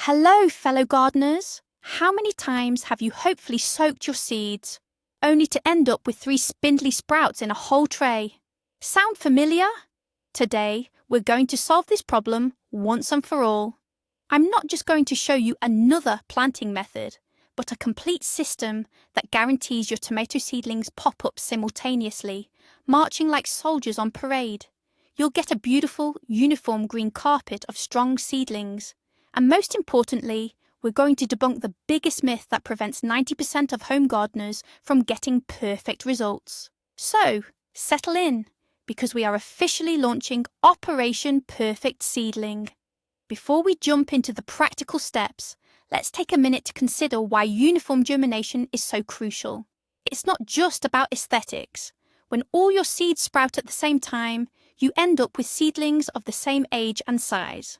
Hello, fellow gardeners! How many times have you hopefully soaked your seeds, only to end up with 3 spindly sprouts in a whole tray? Sound familiar? Today, we're going to solve this problem once and for all. I'm not just going to show you another planting method, but a complete system that guarantees your tomato seedlings pop up simultaneously, marching like soldiers on parade. You'll get a beautiful, uniform green carpet of strong seedlings. And most importantly, we're going to debunk the biggest myth that prevents 90% of home gardeners from getting perfect results. So, settle in, because we are officially launching Operation Perfect Seedling. Before we jump into the practical steps, let's take a minute to consider why uniform germination is so crucial. It's not just about aesthetics. When all your seeds sprout at the same time, you end up with seedlings of the same age and size.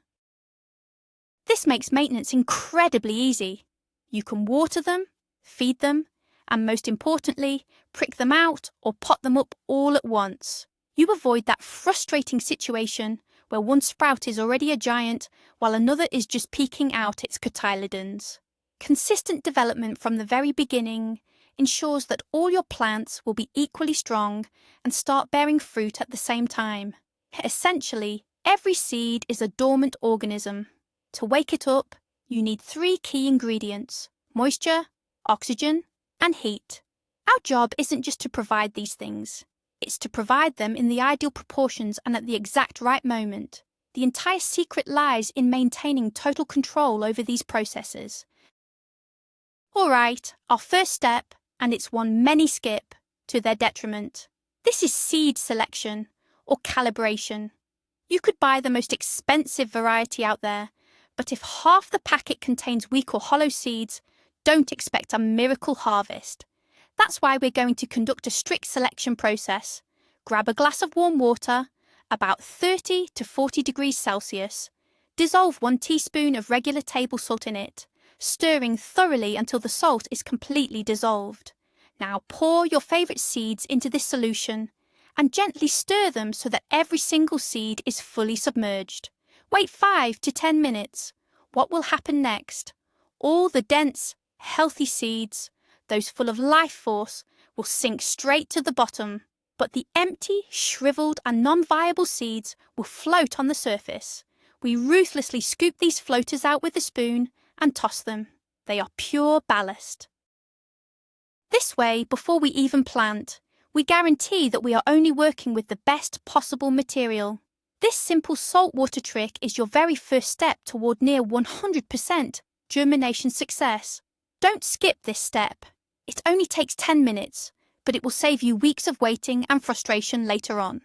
This makes maintenance incredibly easy. You can water them, feed them, and most importantly, prick them out or pot them up all at once. You avoid that frustrating situation where one sprout is already a giant while another is just peeking out its cotyledons. Consistent development from the very beginning ensures that all your plants will be equally strong and start bearing fruit at the same time. Essentially, every seed is a dormant organism. To wake it up, you need 3 key ingredients: moisture, oxygen, and heat. Our job isn't just to provide these things. It's to provide them in the ideal proportions and at the exact right moment. The entire secret lies in maintaining total control over these processes. Alright, our first step, and it's one many skip, to their detriment. This is seed selection, or calibration. You could buy the most expensive variety out there, but if half the packet contains weak or hollow seeds, don't expect a miracle harvest. That's why we're going to conduct a strict selection process. Grab a glass of warm water, about 30 to 40 degrees Celsius. Dissolve 1 teaspoon of regular table salt in it, stirring thoroughly until the salt is completely dissolved. Now pour your favourite seeds into this solution and gently stir them so that every single seed is fully submerged. Wait 5 to 10 minutes. What will happen next? All the dense, healthy seeds, those full of life force, will sink straight to the bottom, but the empty, shriveled and non-viable seeds will float on the surface. We ruthlessly scoop these floaters out with a spoon and toss them. They are pure ballast. This way, before we even plant, we guarantee that we are only working with the best possible material. This simple saltwater trick is your very first step toward near 100% germination success. Don't skip this step. It only takes 10 minutes, but it will save you weeks of waiting and frustration later on.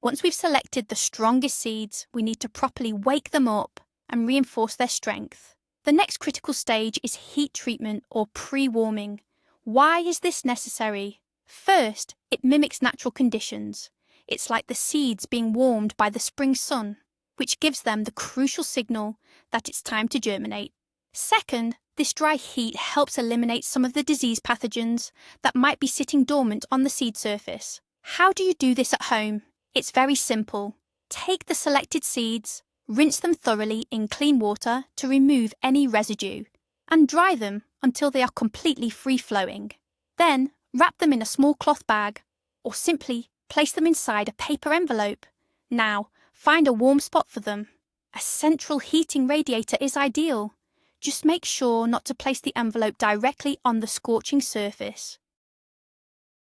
Once we've selected the strongest seeds, we need to properly wake them up and reinforce their strength. The next critical stage is heat treatment or pre-warming. Why is this necessary? First, it mimics natural conditions. It's like the seeds being warmed by the spring sun, which gives them the crucial signal that it's time to germinate. Second, this dry heat helps eliminate some of the disease pathogens that might be sitting dormant on the seed surface. How do you do this at home? It's very simple. Take the selected seeds, rinse them thoroughly in clean water to remove any residue, and dry them until they are completely free-flowing. Then, wrap them in a small cloth bag, or simply place them inside a paper envelope. Now, find a warm spot for them. A central heating radiator is ideal. Just make sure not to place the envelope directly on the scorching surface.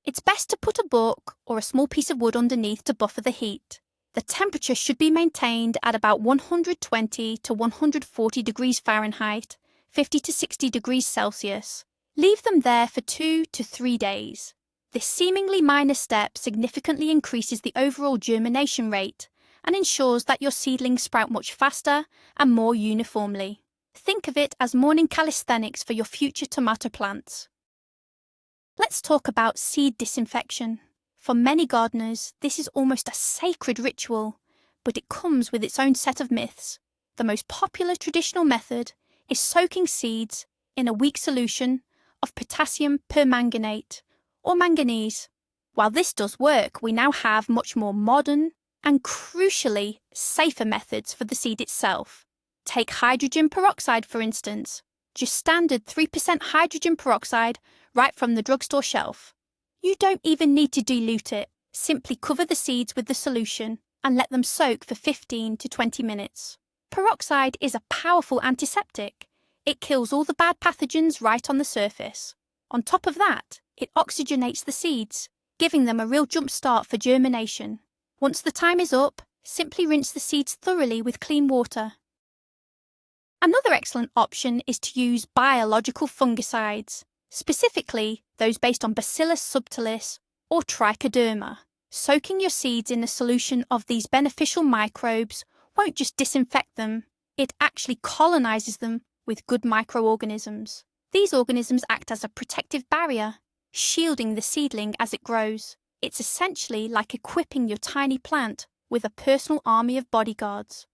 It's best to put a book or a small piece of wood underneath to buffer the heat. The temperature should be maintained at about 120 to 140 degrees Fahrenheit, 50 to 60 degrees Celsius. Leave them there for 2 to 3 days. This seemingly minor step significantly increases the overall germination rate and ensures that your seedlings sprout much faster and more uniformly. Think of it as morning calisthenics for your future tomato plants. Let's talk about seed disinfection. For many gardeners, this is almost a sacred ritual, but it comes with its own set of myths. The most popular traditional method is soaking seeds in a weak solution of potassium permanganate, or manganese. While this does work, we now have much more modern and, crucially, safer methods for the seed itself. Take hydrogen peroxide, for instance. Just standard 3% hydrogen peroxide right from the drugstore shelf. You don't even need to dilute it. Simply cover the seeds with the solution and let them soak for 15 to 20 minutes. Peroxide is a powerful antiseptic. It kills all the bad pathogens right on the surface. On top of that, it oxygenates the seeds, giving them a real jump start for germination. Once the time is up, simply rinse the seeds thoroughly with clean water. Another excellent option is to use biological fungicides, specifically those based on Bacillus subtilis or Trichoderma. Soaking your seeds in a solution of these beneficial microbes won't just disinfect them, it actually colonizes them with good microorganisms. These organisms act as a protective barrier, shielding the seedling as it grows. It's essentially like equipping your tiny plant with a personal army of bodyguards.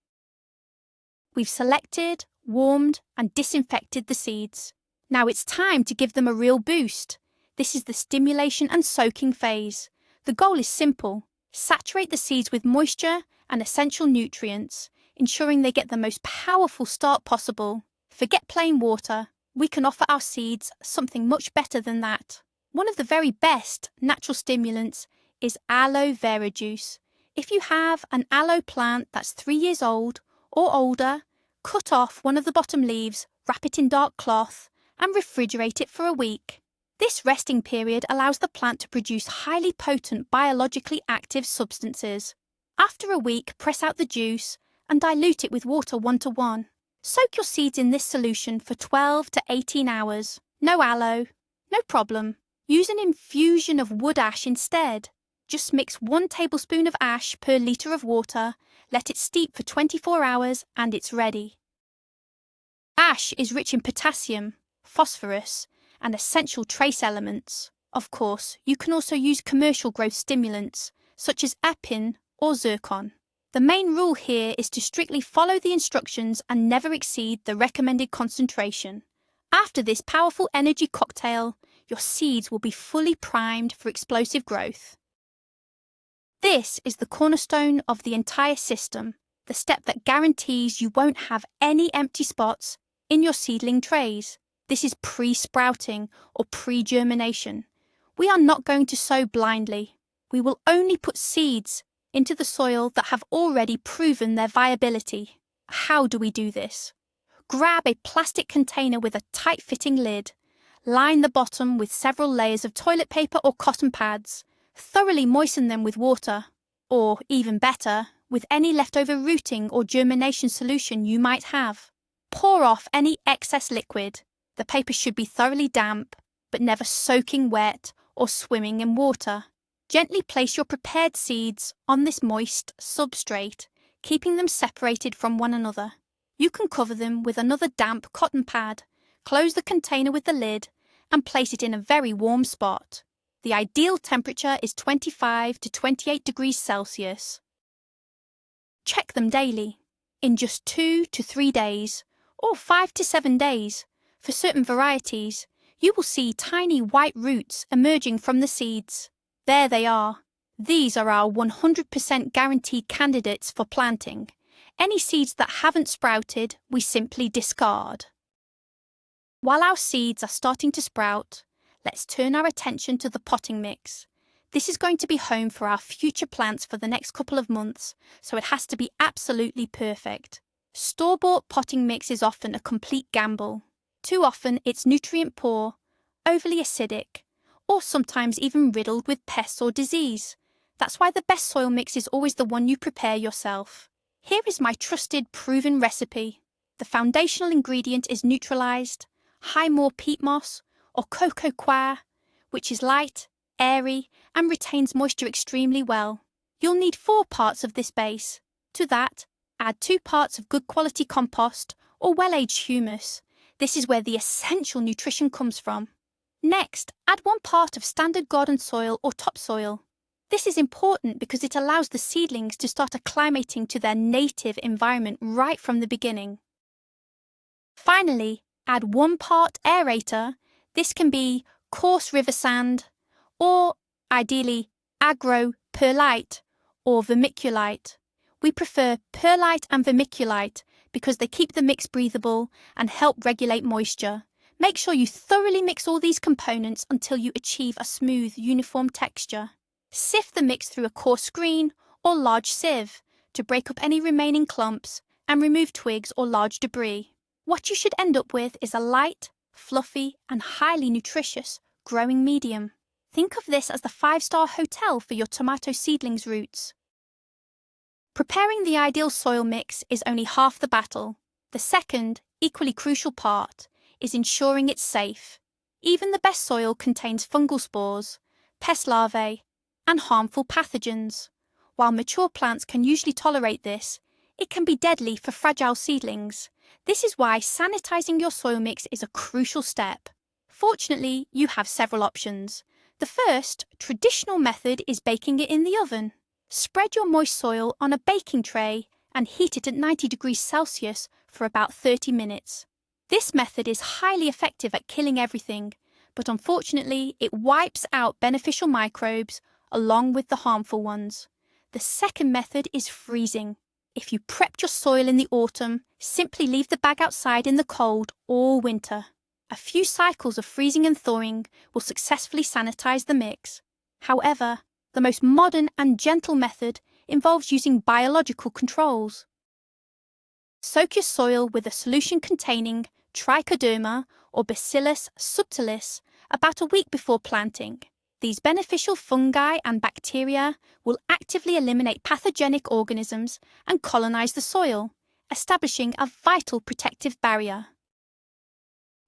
We've selected, warmed, and disinfected the seeds. Now it's time to give them a real boost. This is the stimulation and soaking phase. The goal is simple: saturate the seeds with moisture and essential nutrients, ensuring they get the most powerful start possible. Forget plain water. We can offer our seeds something much better than that. One of the very best natural stimulants is aloe vera juice. If you have an aloe plant that's 3 years old or older, cut off one of the bottom leaves, wrap it in dark cloth, and refrigerate it for a week. This resting period allows the plant to produce highly potent biologically active substances. After a week, press out the juice and dilute it with water 1:1. Soak your seeds in this solution for 12 to 18 hours. No aloe, no problem. Use an infusion of wood ash instead. Just mix 1 tablespoon of ash per litre of water, let it steep for 24 hours, and it's ready. Ash is rich in potassium, phosphorus, and essential trace elements. Of course, you can also use commercial growth stimulants, such as epin or zircon. The main rule here is to strictly follow the instructions and never exceed the recommended concentration. After this powerful energy cocktail, your seeds will be fully primed for explosive growth. This is the cornerstone of the entire system, the step that guarantees you won't have any empty spots in your seedling trays. This is pre-sprouting or pre-germination. We are not going to sow blindly. We will only put seeds into the soil that have already proven their viability. How do we do this? Grab a plastic container with a tight-fitting lid. Line the bottom with several layers of toilet paper or cotton pads. Thoroughly moisten them with water, or even better, with any leftover rooting or germination solution you might have. Pour off any excess liquid. The paper should be thoroughly damp, but never soaking wet or swimming in water. Gently place your prepared seeds on this moist substrate, keeping them separated from one another. You can cover them with another damp cotton pad, close the container with the lid, and place it in a very warm spot. The ideal temperature is 25 to 28 degrees Celsius. Check them daily, in just 2 to 3 days, or 5 to 7 days. For certain varieties, you will see tiny white roots emerging from the seeds. There they are. These are our 100% guaranteed candidates for planting. Any seeds that haven't sprouted, we simply discard. While our seeds are starting to sprout, let's turn our attention to the potting mix. This is going to be home for our future plants for the next couple of months, so it has to be absolutely perfect. Store-bought potting mix is often a complete gamble. Too often it's nutrient poor, overly acidic, or sometimes even riddled with pests or disease. That's why the best soil mix is always the one you prepare yourself. Here is my trusted, proven recipe. The foundational ingredient is neutralized, high moor peat moss, or cocoa coir, which is light, airy, and retains moisture extremely well. You'll need 4 parts of this base. To that, add 2 parts of good quality compost or well-aged humus. This is where the essential nutrition comes from. Next, add 1 part of standard garden soil or topsoil. This is important because it allows the seedlings to start acclimating to their native environment right from the beginning. Finally, add 1 part aerator. This can be coarse river sand, or ideally agro-perlite or vermiculite. We prefer perlite and vermiculite because they keep the mix breathable and help regulate moisture. Make sure you thoroughly mix all these components until you achieve a smooth, uniform texture. Sift the mix through a coarse screen or large sieve to break up any remaining clumps and remove twigs or large debris. What you should end up with is a light, fluffy, and highly nutritious growing medium. Think of this as the 5-star hotel for your tomato seedlings roots. Preparing the ideal soil mix is only half the battle. The second, equally crucial part is ensuring it's safe. Even the best soil contains fungal spores, pest larvae, and harmful pathogens. While mature plants can usually tolerate this, it can be deadly for fragile seedlings. This is why sanitizing your soil mix is a crucial step. Fortunately, you have several options. The first, traditional method is baking it in the oven. Spread your moist soil on a baking tray and heat it at 90 degrees Celsius for about 30 minutes. This method is highly effective at killing everything, but unfortunately it wipes out beneficial microbes along with the harmful ones. The second method is freezing. If you prepped your soil in the autumn, simply leave the bag outside in the cold all winter. A few cycles of freezing and thawing will successfully sanitize the mix. However, the most modern and gentle method involves using biological controls. Soak your soil with a solution containing trichoderma or Bacillus subtilis about a week before planting. These beneficial fungi and bacteria will actively eliminate pathogenic organisms and colonize the soil, establishing a vital protective barrier.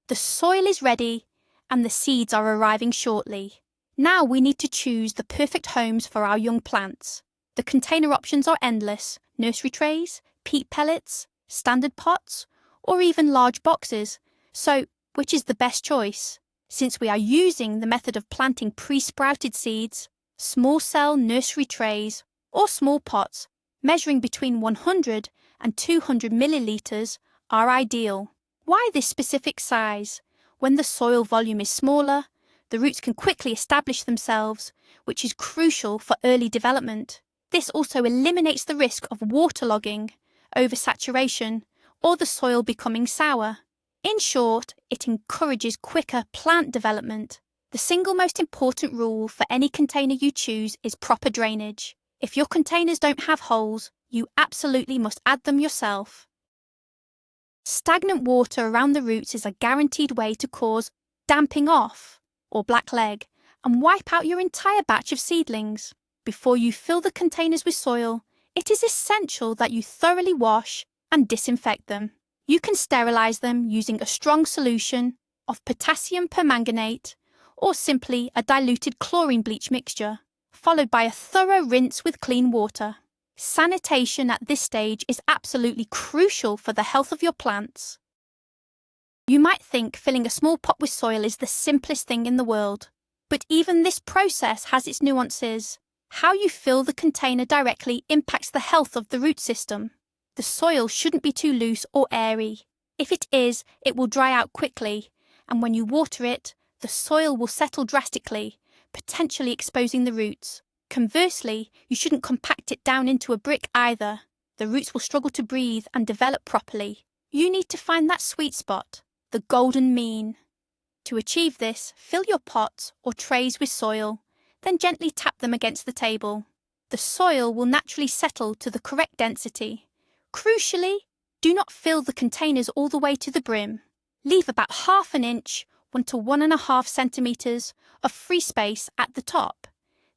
The soil is ready and the seeds are arriving shortly. Now we need to choose the perfect homes for our young plants. The container options are endless: nursery trays, peat pellets, standard pots, or even large boxes. So, which is the best choice? Since we are using the method of planting pre-sprouted seeds, small cell nursery trays or small pots measuring between 100 and 200 millilitres are ideal. Why this specific size? When the soil volume is smaller, the roots can quickly establish themselves, which is crucial for early development. This also eliminates the risk of waterlogging, oversaturation, or the soil becoming sour. In short, it encourages quicker plant development. The single most important rule for any container you choose is proper drainage. If your containers don't have holes, you absolutely must add them yourself. Stagnant water around the roots is a guaranteed way to cause damping off, or blackleg, and wipe out your entire batch of seedlings. Before you fill the containers with soil, it is essential that you thoroughly wash and disinfect them. You can sterilize them using a strong solution of potassium permanganate or simply a diluted chlorine bleach mixture, followed by a thorough rinse with clean water. Sanitation at this stage is absolutely crucial for the health of your plants. You might think filling a small pot with soil is the simplest thing in the world, but even this process has its nuances. How you fill the container directly impacts the health of the root system. The soil shouldn't be too loose or airy. If it is, it will dry out quickly, and when you water it, the soil will settle drastically, potentially exposing the roots. Conversely, you shouldn't compact it down into a brick either. The roots will struggle to breathe and develop properly. You need to find that sweet spot, the golden mean. To achieve this, fill your pots or trays with soil, then gently tap them against the table. The soil will naturally settle to the correct density. Crucially, do not fill the containers all the way to the brim. Leave about ½ inch, 1 to 1½ centimetres, of free space at the top.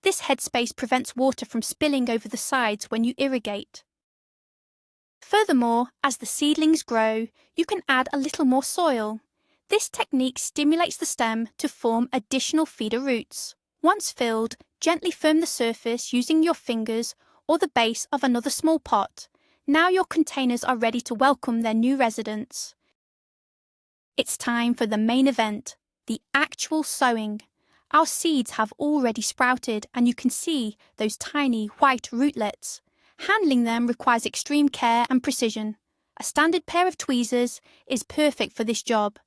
This headspace prevents water from spilling over the sides when you irrigate. Furthermore, as the seedlings grow, you can add a little more soil. This technique stimulates the stem to form additional feeder roots. Once filled, gently firm the surface using your fingers or the base of another small pot. Now your containers are ready to welcome their new residents. It's time for the main event, the actual sowing. Our seeds have already sprouted and you can see those tiny white rootlets. Handling them requires extreme care and precision. A standard pair of tweezers is perfect for this job.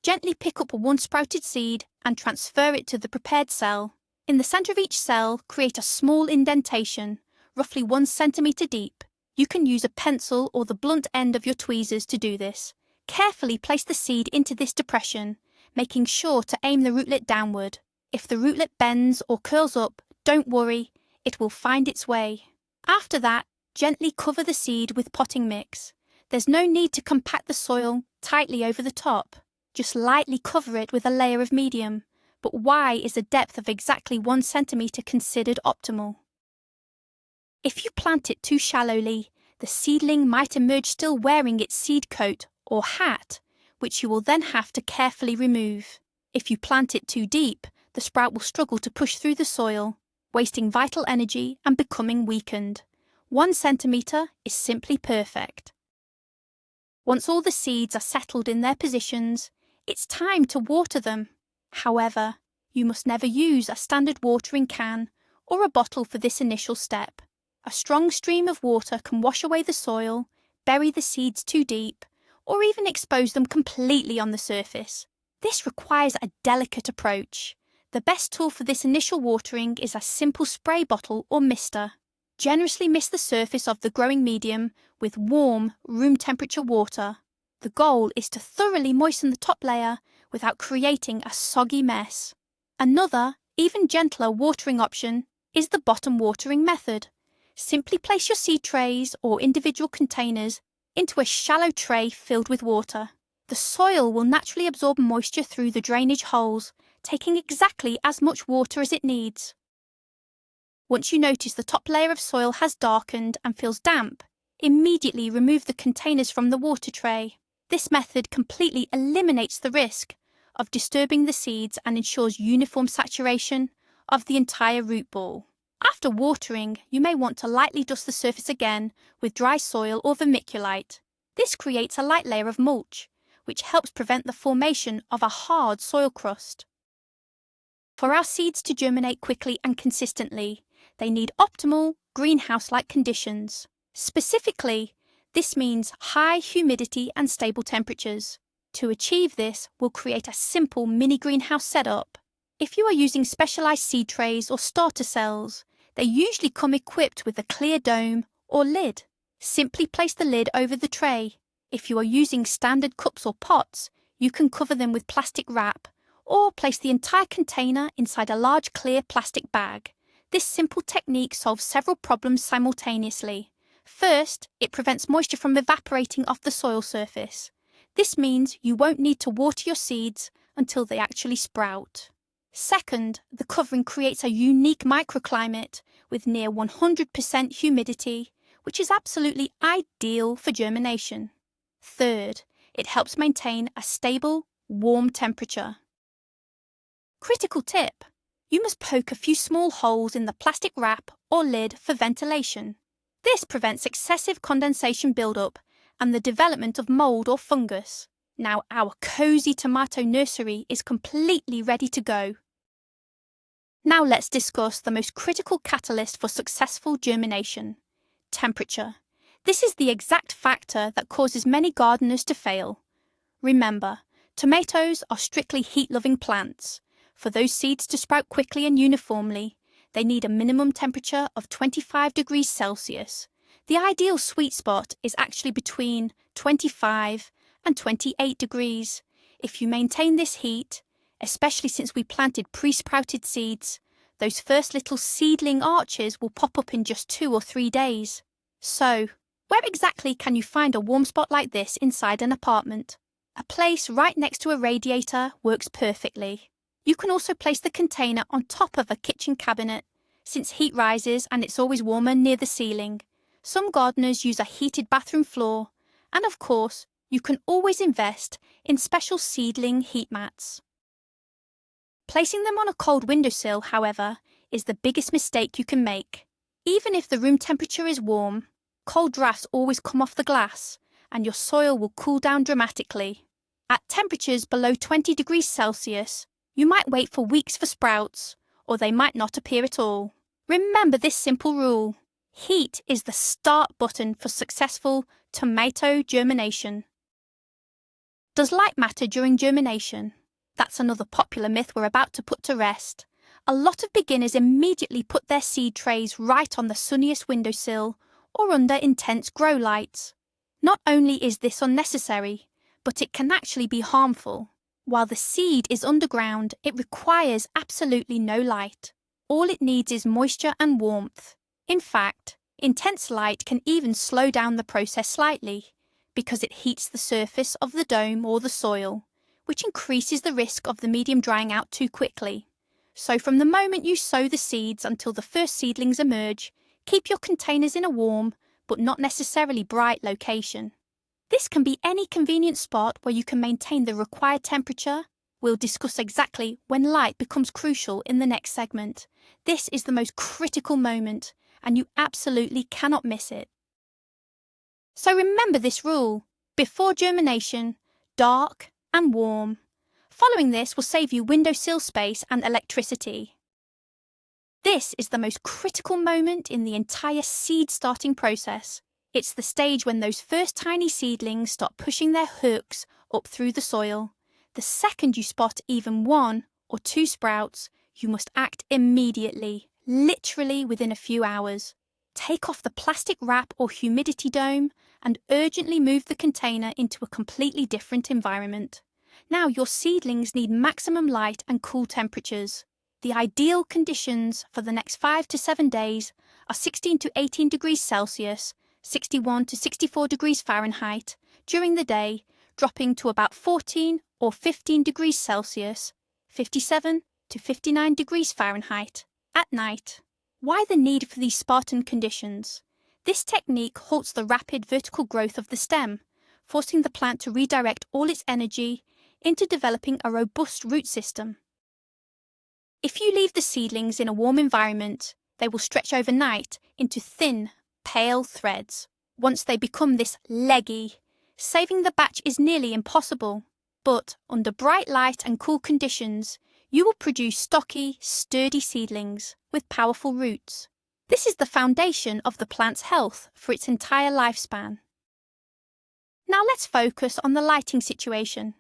Gently pick up one sprouted seed and transfer it to the prepared cell. In the centre of each cell, create a small indentation, roughly 1 centimetre deep. You can use a pencil or the blunt end of your tweezers to do this. Carefully place the seed into this depression, making sure to aim the rootlet downward. If the rootlet bends or curls up, don't worry, it will find its way. After that, gently cover the seed with potting mix. There's no need to compact the soil tightly over the top. Just lightly cover it with a layer of medium. But why is a depth of exactly 1 centimetre considered optimal? If you plant it too shallowly, the seedling might emerge still wearing its seed coat or hat, which you will then have to carefully remove. If you plant it too deep, the sprout will struggle to push through the soil, wasting vital energy and becoming weakened. 1 centimetre is simply perfect. Once all the seeds are settled in their positions, it's time to water them. However, you must never use a standard watering can or a bottle for this initial step. A strong stream of water can wash away the soil, bury the seeds too deep, or even expose them completely on the surface. This requires a delicate approach. The best tool for this initial watering is a simple spray bottle or mister. Generously mist the surface of the growing medium with warm, room temperature water. The goal is to thoroughly moisten the top layer without creating a soggy mess. Another, even gentler watering option is the bottom watering method. Simply place your seed trays or individual containers into a shallow tray filled with water. The soil will naturally absorb moisture through the drainage holes, taking exactly as much water as it needs. Once you notice the top layer of soil has darkened and feels damp, immediately remove the containers from the water tray. This method completely eliminates the risk of disturbing the seeds and ensures uniform saturation of the entire root ball. After watering, you may want to lightly dust the surface again with dry soil or vermiculite. This creates a light layer of mulch, which helps prevent the formation of a hard soil crust. For our seeds to germinate quickly and consistently, they need optimal greenhouse-like conditions. Specifically, this means high humidity and stable temperatures. To achieve this, we'll create a simple mini greenhouse setup. If you are using specialized seed trays or starter cells, they usually come equipped with a clear dome or lid. Simply place the lid over the tray. If you are using standard cups or pots, you can cover them with plastic wrap or place the entire container inside a large clear plastic bag. This simple technique solves several problems simultaneously. First, it prevents moisture from evaporating off the soil surface. This means you won't need to water your seeds until they actually sprout. Second, the covering creates a unique microclimate with near 100% humidity, which is absolutely ideal for germination. Third, it helps maintain a stable, warm temperature. Critical tip: you must poke a few small holes in the plastic wrap or lid for ventilation. This prevents excessive condensation buildup and the development of mold or fungus. Now our cozy tomato nursery is completely ready to go. Now let's discuss the most critical catalyst for successful germination: temperature. This is the exact factor that causes many gardeners to fail. Remember, tomatoes are strictly heat-loving plants. For those seeds to sprout quickly and uniformly, they need a minimum temperature of 25 degrees Celsius. The ideal sweet spot is actually between 25 and 28 degrees. If you maintain this heat, especially since we planted pre-sprouted seeds, those first little seedling arches will pop up in just 2 or 3 days. So, where exactly can you find a warm spot like this inside an apartment? A place right next to a radiator works perfectly. You can also place the container on top of a kitchen cabinet, since heat rises and it's always warmer near the ceiling. Some gardeners use a heated bathroom floor, and of course, you can always invest in special seedling heat mats. Placing them on a cold windowsill, however, is the biggest mistake you can make. Even if the room temperature is warm, cold drafts always come off the glass, and your soil will cool down dramatically. At temperatures below 20 degrees Celsius, you might wait for weeks for sprouts, or they might not appear at all. Remember this simple rule: heat is the start button for successful tomato germination. Does light matter during germination? That's another popular myth we're about to put to rest. A lot of beginners immediately put their seed trays right on the sunniest windowsill or under intense grow lights. Not only is this unnecessary, but it can actually be harmful. While the seed is underground, it requires absolutely no light. All it needs is moisture and warmth. In fact, intense light can even slow down the process slightly, because it heats the surface of the dome or the soil, which increases the risk of the medium drying out too quickly. So from the moment you sow the seeds until the first seedlings emerge, keep your containers in a warm, but not necessarily bright location. This can be any convenient spot where you can maintain the required temperature. We'll discuss exactly when light becomes crucial in the next segment. This is the most critical moment, and you absolutely cannot miss it. So remember this rule: before germination, dark and warm. Following this will save you windowsill space and electricity. This is the most critical moment in the entire seed starting process. It's the stage when those first tiny seedlings start pushing their hooks up through the soil. The second you spot even one or two sprouts, you must act immediately, literally within a few hours. Take off the plastic wrap or humidity dome and urgently move the container into a completely different environment. Now your seedlings need maximum light and cool temperatures. The ideal conditions for the next 5 to 7 days are 16 to 18 degrees Celsius, 61 to 64 degrees Fahrenheit during the day, dropping to about 14 or 15 degrees Celsius, 57 to 59 degrees Fahrenheit at night. Why the need for these Spartan conditions? This technique halts the rapid vertical growth of the stem, forcing the plant to redirect all its energy into developing a robust root system. If you leave the seedlings in a warm environment, they will stretch overnight into thin, pale threads. Once they become this leggy, saving the batch is nearly impossible. But under bright light and cool conditions, you will produce stocky, sturdy seedlings with powerful roots. This is the foundation of the plant's health for its entire lifespan. Now let's focus on the lighting situation.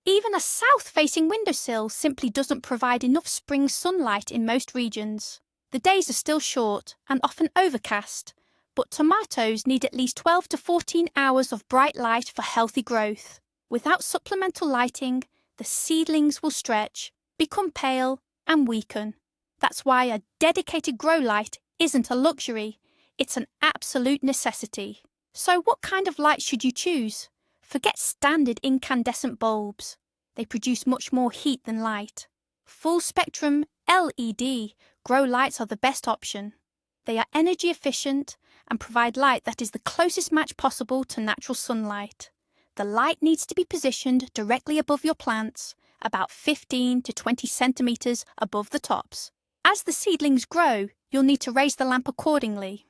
Even a south-facing windowsill simply doesn't provide enough spring sunlight in most regions. The days are still short and often overcast, but tomatoes need at least 12 to 14 hours of bright light for healthy growth. Without supplemental lighting, the seedlings will stretch, become pale, and weaken. That's why a dedicated grow light isn't a luxury, it's an absolute necessity. So what kind of light should you choose? Forget standard incandescent bulbs. They produce much more heat than light. Full-spectrum LED grow lights are the best option. They are energy efficient and provide light that is the closest match possible to natural sunlight. The light needs to be positioned directly above your plants, about 15 to 20 centimeters above the tops. As the seedlings grow, you'll need to raise the lamp accordingly.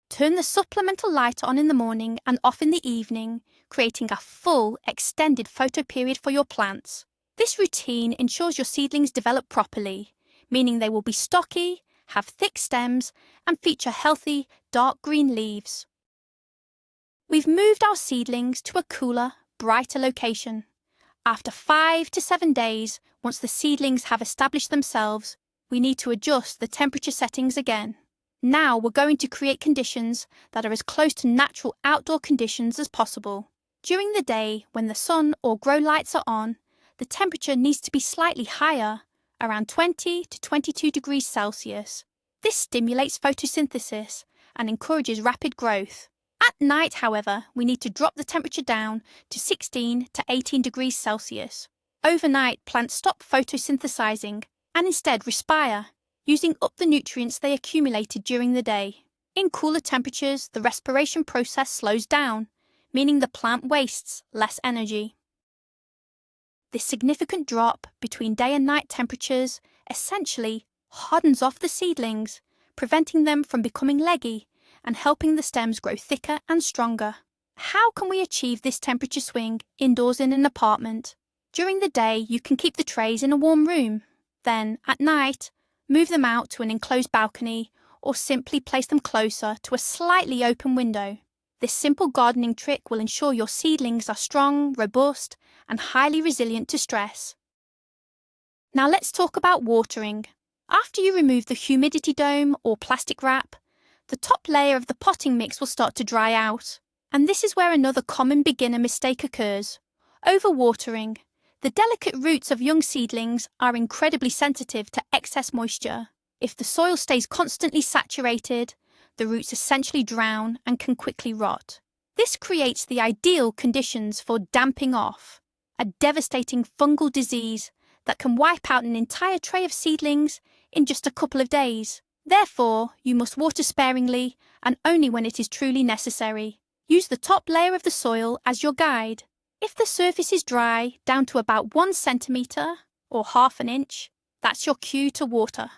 Turn the supplemental light on in the morning and off in the evening, creating a full, extended photo period for your plants. This routine ensures your seedlings develop properly, meaning they will be stocky, have thick stems, and feature healthy, dark green leaves. We've moved our seedlings to a cooler, brighter location. After 5 to 7 days, once the seedlings have established themselves, we need to adjust the temperature settings again. Now we're going to create conditions that are as close to natural outdoor conditions as possible. During the day, when the sun or grow lights are on, the temperature needs to be slightly higher, around 20 to 22 degrees Celsius. This stimulates photosynthesis and encourages rapid growth. At night, however, we need to drop the temperature down to 16 to 18 degrees Celsius. Overnight, plants stop photosynthesizing and instead respire, using up the nutrients they accumulated during the day. In cooler temperatures, the respiration process slows down, meaning the plant wastes less energy. This significant drop between day and night temperatures essentially hardens off the seedlings, preventing them from becoming leggy and helping the stems grow thicker and stronger. How can we achieve this temperature swing indoors in an apartment? During the day, you can keep the trays in a warm room. Then, at night, move them out to an enclosed balcony or simply place them closer to a slightly open window. This simple gardening trick will ensure your seedlings are strong, robust, and highly resilient to stress. Now let's talk about watering. After you remove the humidity dome or plastic wrap, the top layer of the potting mix will start to dry out. And this is where another common beginner mistake occurs: overwatering. The delicate roots of young seedlings are incredibly sensitive to excess moisture. If the soil stays constantly saturated, the roots essentially drown and can quickly rot. This creates the ideal conditions for damping off, a devastating fungal disease that can wipe out an entire tray of seedlings in just a couple of days. Therefore, you must water sparingly and only when it is truly necessary. Use the top layer of the soil as your guide. If the surface is dry down to about 1 centimetre or half an inch, that's your cue to water.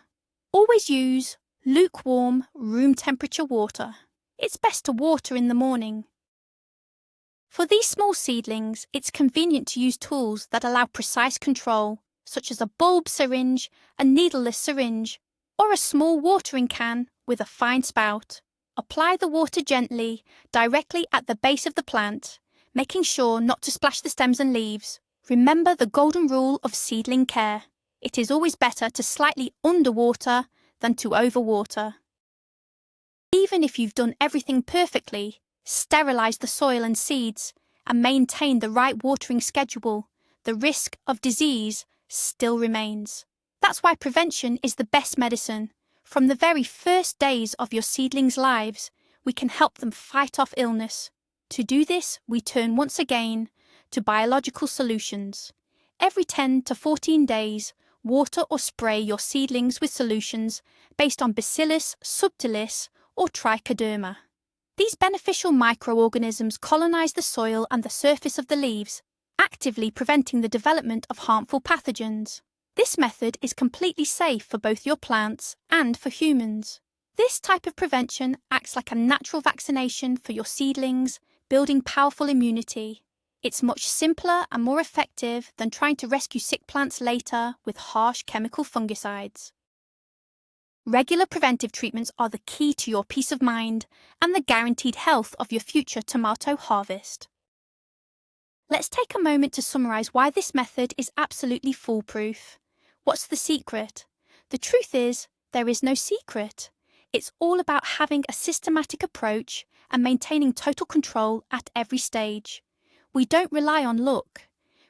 Always use lukewarm, room temperature water. It's best to water in the morning. For these small seedlings, it's convenient to use tools that allow precise control, such as a bulb syringe, a needleless syringe, or a small watering can with a fine spout. Apply the water gently, directly at the base of the plant, making sure not to splash the stems and leaves. Remember the golden rule of seedling care. It is always better to slightly underwater than to overwater. Even if you've done everything perfectly, sterilize the soil and seeds, and maintain the right watering schedule, the risk of disease still remains. That's why prevention is the best medicine. From the very first days of your seedlings' lives, we can help them fight off illness. To do this, we turn once again to biological solutions. Every 10 to 14 days, water or spray your seedlings with solutions based on Bacillus subtilis or Trichoderma. These beneficial microorganisms colonize the soil and the surface of the leaves, actively preventing the development of harmful pathogens. This method is completely safe for both your plants and for humans. This type of prevention acts like a natural vaccination for your seedlings, building powerful immunity. It's much simpler and more effective than trying to rescue sick plants later with harsh chemical fungicides. Regular preventive treatments are the key to your peace of mind and the guaranteed health of your future tomato harvest. Let's take a moment to summarize why this method is absolutely foolproof. What's the secret? The truth is, there is no secret. It's all about having a systematic approach and maintaining total control at every stage. We don't rely on luck.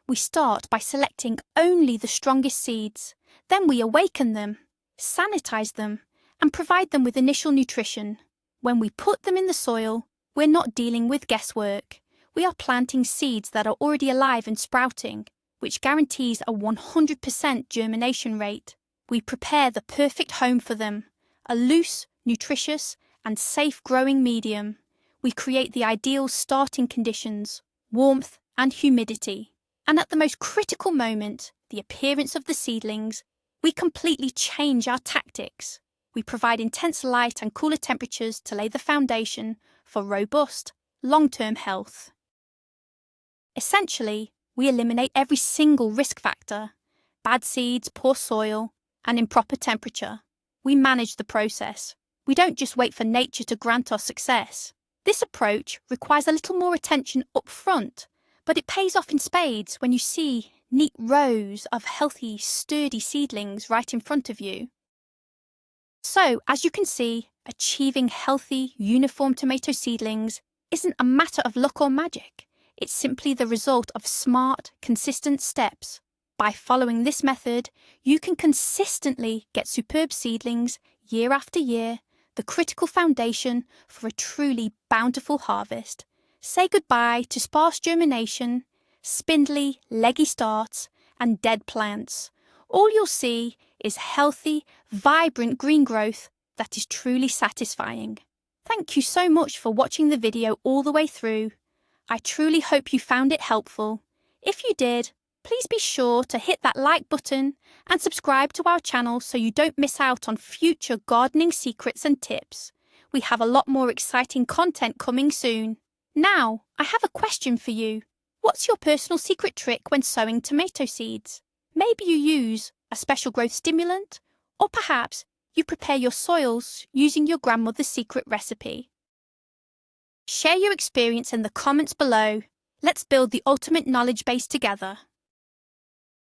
We start by selecting only the strongest seeds. Then we awaken them, sanitize them, and provide them with initial nutrition. When we put them in the soil, we're not dealing with guesswork. We are planting seeds that are already alive and sprouting, which guarantees a 100% germination rate. We prepare the perfect home for them, a loose, nutritious, and safe growing medium. We create the ideal starting conditions, warmth and humidity. And at the most critical moment, the appearance of the seedlings, we completely change our tactics. We provide intense light and cooler temperatures to lay the foundation for robust, long-term health. Essentially, we eliminate every single risk factor: bad seeds, poor soil, and improper temperature. We manage the process. We don't just wait for nature to grant us success. This approach requires a little more attention up front, but it pays off in spades when you see neat rows of healthy, sturdy seedlings right in front of you. So, as you can see, achieving healthy, uniform tomato seedlings isn't a matter of luck or magic. It's simply the result of smart, consistent steps. By following this method, you can consistently get superb seedlings year after year, the critical foundation for a truly bountiful harvest. Say goodbye to sparse germination, spindly, leggy starts, and dead plants. All you'll see is healthy, vibrant green growth that is truly satisfying. Thank you so much for watching the video all the way through. I truly hope you found it helpful. If you did, please be sure to hit that like button and subscribe to our channel so you don't miss out on future gardening secrets and tips. We have a lot more exciting content coming soon. Now, I have a question for you. What's your personal secret trick when sowing tomato seeds? Maybe you use a special growth stimulant, or perhaps you prepare your soils using your grandmother's secret recipe. Share your experience in the comments below. Let's build the ultimate knowledge base together.